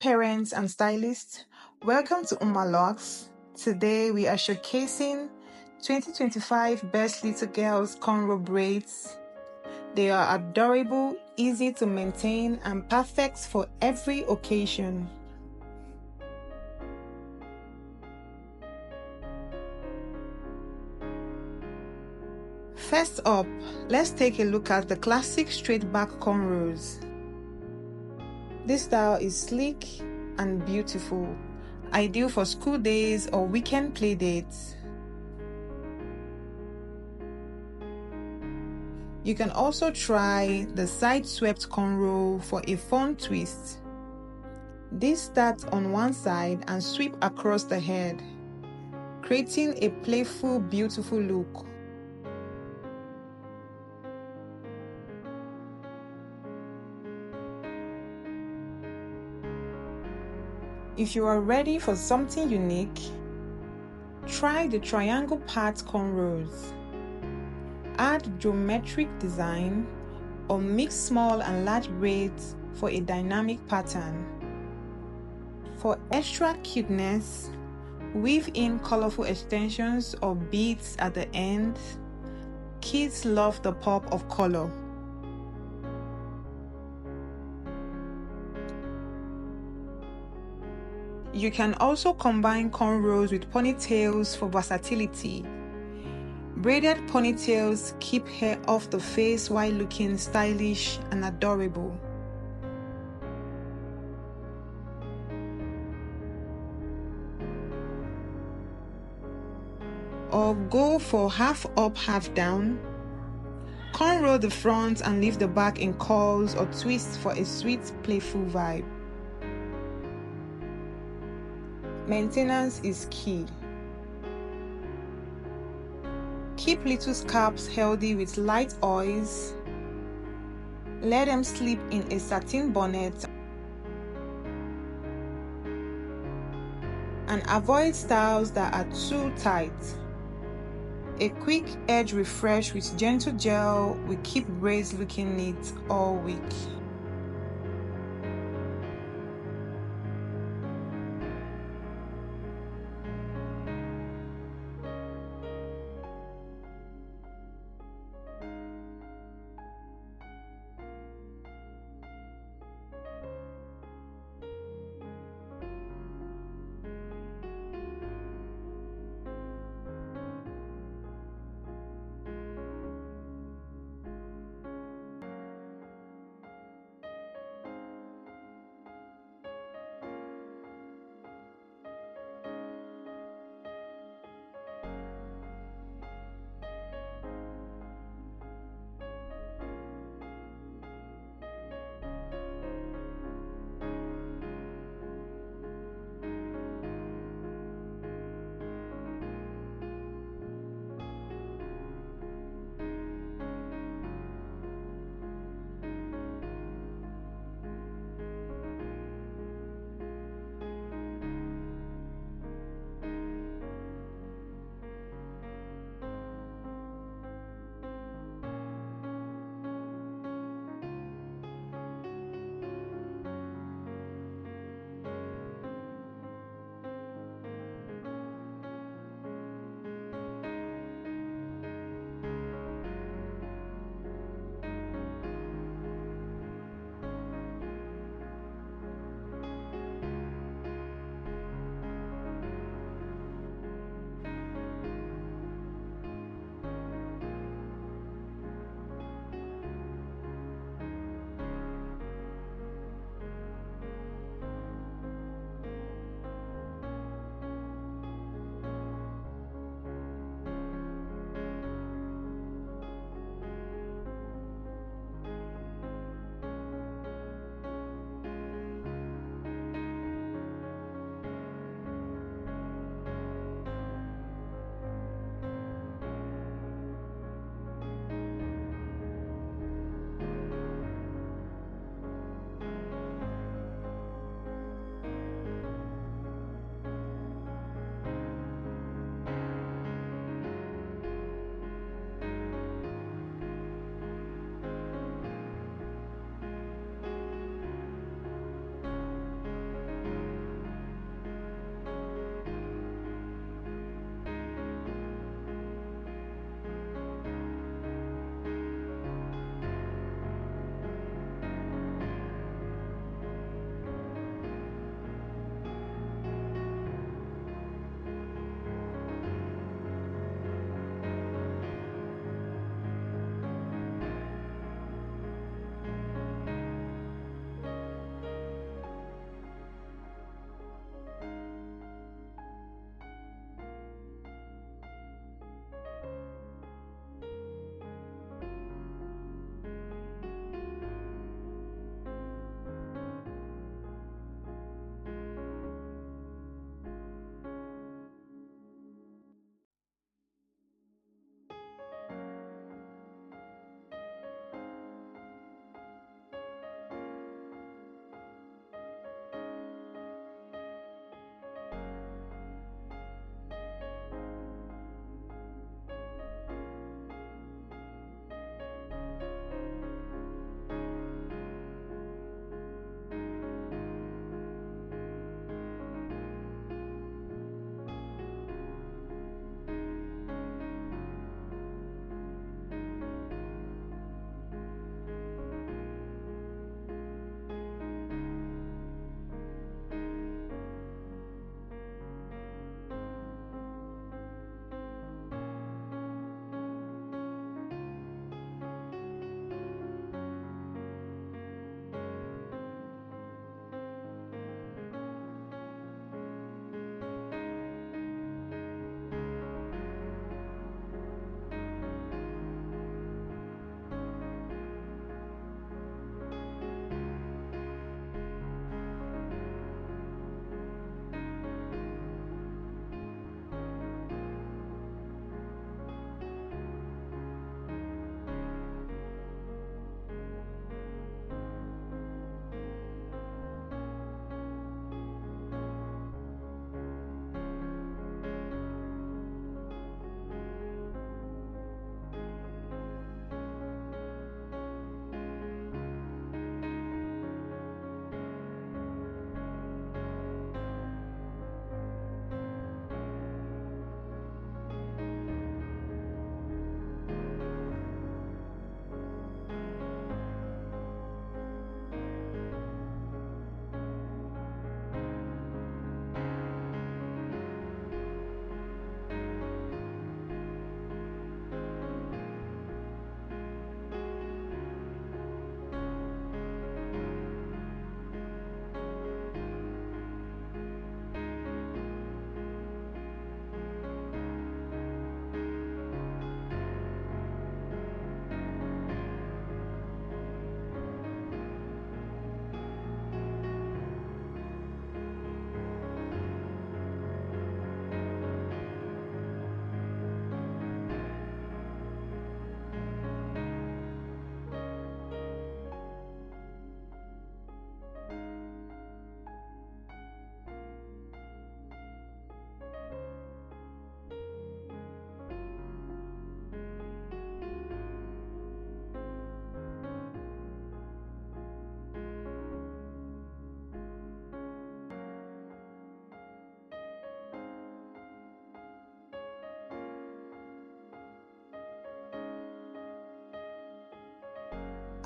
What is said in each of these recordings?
parents and stylists, welcome to Locks. Today we are showcasing 2025 Best Little Girls Cornrow Braids. They are adorable, easy to maintain, and perfect for every occasion. First up, let's take a look at the classic straight back cornrows. This style is sleek and beautiful, ideal for school days or weekend play dates. You can also try the side swept cornrow for a fun twist. This starts on one side and sweep across the head, creating a playful, beautiful look. If you are ready for something unique, try the triangle part cornrows. Add geometric design or mix small and large braids for a dynamic pattern. For extra cuteness, weave in colorful extensions or beads at the end. Kids love the pop of color. You can also combine cornrows with ponytails for versatility. Braided ponytails keep hair off the face while looking stylish and adorable. Or go for half up, half down. Cornrow the front and leave the back in curls or twists for a sweet, playful vibe. Maintenance is key. Keep little scalps healthy with light oils. Let them sleep in a satin bonnet and avoid styles that are too tight. A quick edge refresh with gentle gel will keep braids looking neat all week.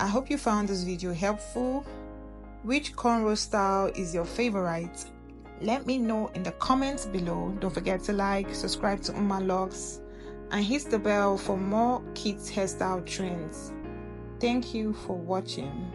I hope you found this video helpful. Which cornrow style is your favorite? Let me know in the comments below. Don't forget to like, subscribe to Uma Locks, and hit the bell for more kids hairstyle trends. Thank you for watching.